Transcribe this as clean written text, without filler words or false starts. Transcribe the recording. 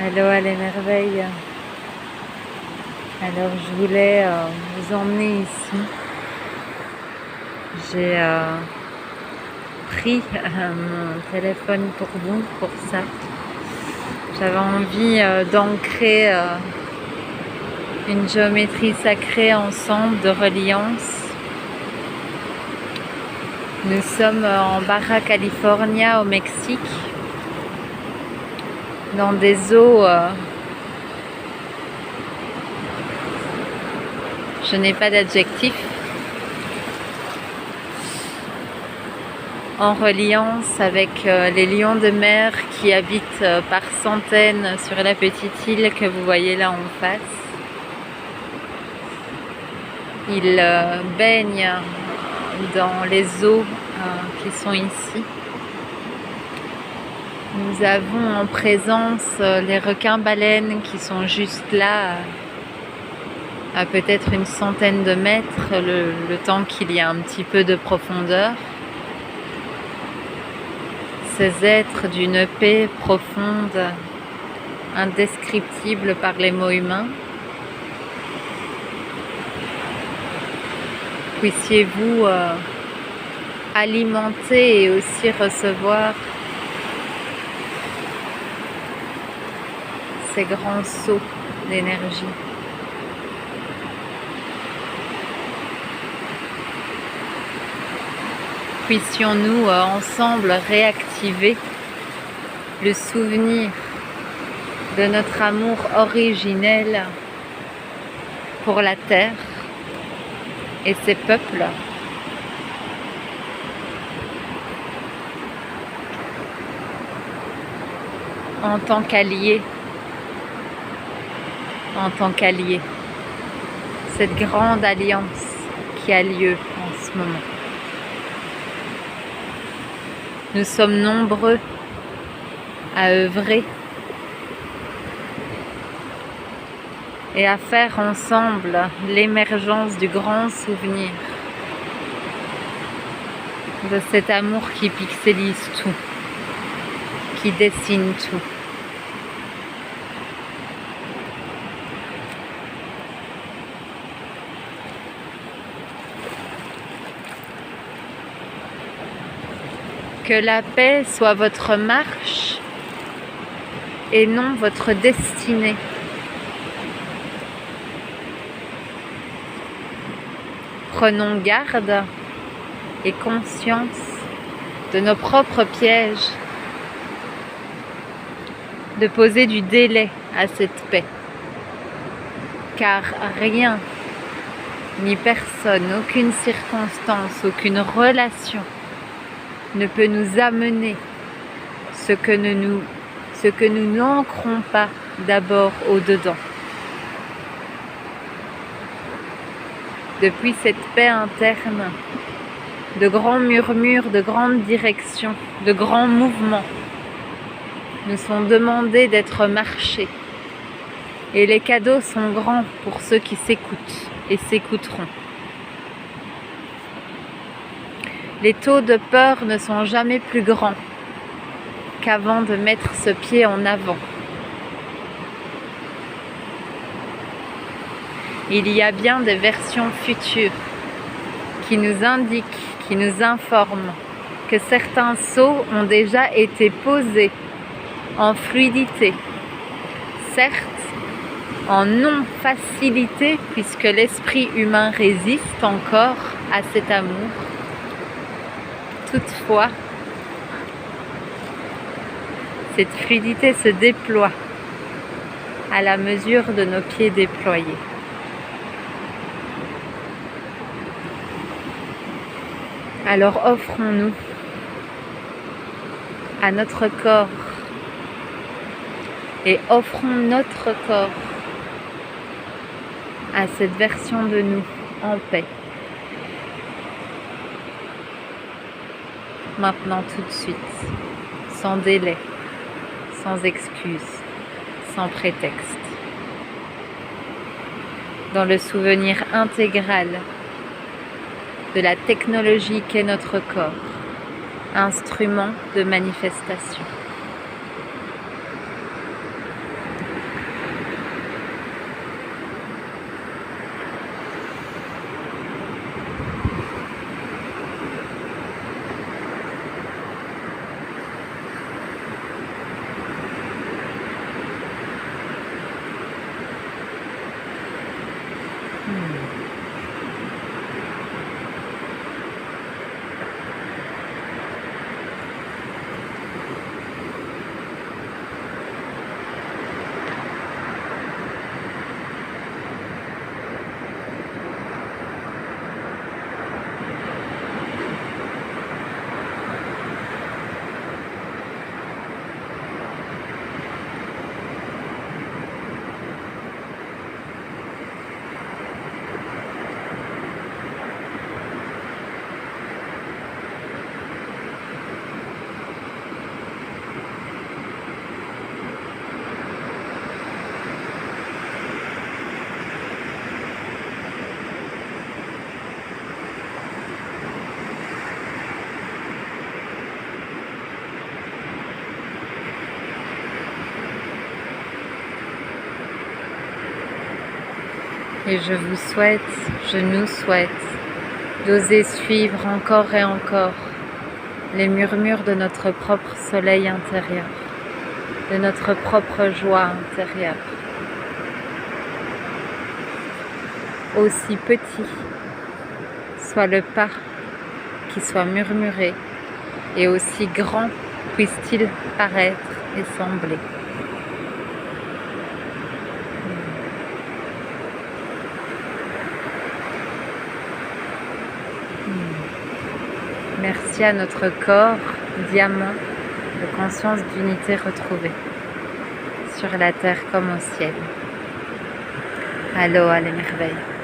Allô à les merveilles. Alors je voulais vous emmener ici. J'ai pris mon téléphone pour vous, pour ça. J'avais envie d'ancrer une géométrie sacrée ensemble, de reliance. Nous sommes en Baja California au Mexique, dans des eaux, je n'ai pas d'adjectif, en reliance avec les lions de mer qui habitent par centaines sur la petite île que vous voyez là en face. Ils baignent dans les eaux qui sont ici. Nous avons en présence les requins-baleines qui sont juste là, à peut-être une centaine de mètres, le temps qu'il y a un petit peu de profondeur. Ces êtres d'une paix profonde, indescriptible par les mots humains. Puissiez-vous alimenter et aussi recevoir ces grands sauts d'énergie. Puissions-nous ensemble réactiver le souvenir de notre amour originel pour la Terre et ses peuples. En tant qu'alliés, cette grande alliance qui a lieu en ce moment. Nous sommes nombreux à œuvrer et à faire ensemble l'émergence du grand souvenir de cet amour qui pixelise tout, qui dessine tout. Que la paix soit votre marche et non votre destinée. Prenons garde et conscience de nos propres pièges, de poser du délai à cette paix, car rien, ni personne, aucune circonstance, aucune relation ne peut nous amener ce que nous n'ancrons pas d'abord au-dedans. Depuis cette paix interne, de grands murmures, de grandes directions, de grands mouvements nous sont demandés d'être marchés. Et les cadeaux sont grands pour ceux qui s'écoutent et s'écouteront. Les taux de peur ne sont jamais plus grands qu'avant de mettre ce pied en avant. Il y a bien des versions futures qui nous indiquent, qui nous informent que certains sauts ont déjà été posés en fluidité, certes en non-facilité puisque l'esprit humain résiste encore à cet amour. Toutefois, cette fluidité se déploie à la mesure de nos pieds déployés. Alors offrons-nous à notre corps et offrons notre corps à cette version de nous en paix. Maintenant, tout de suite, sans délai, sans excuse, sans prétexte. Dans le souvenir intégral de la technologie qu'est notre corps, instrument de manifestation. Et je vous souhaite, je nous souhaite d'oser suivre encore et encore les murmures de notre propre soleil intérieur, de notre propre joie intérieure. Aussi petit soit le pas qui soit murmuré, et aussi grand puisse-t-il paraître et sembler. Merci à notre corps, diamant, de conscience d'unité retrouvée, sur la terre comme au ciel. Aloha les merveilles.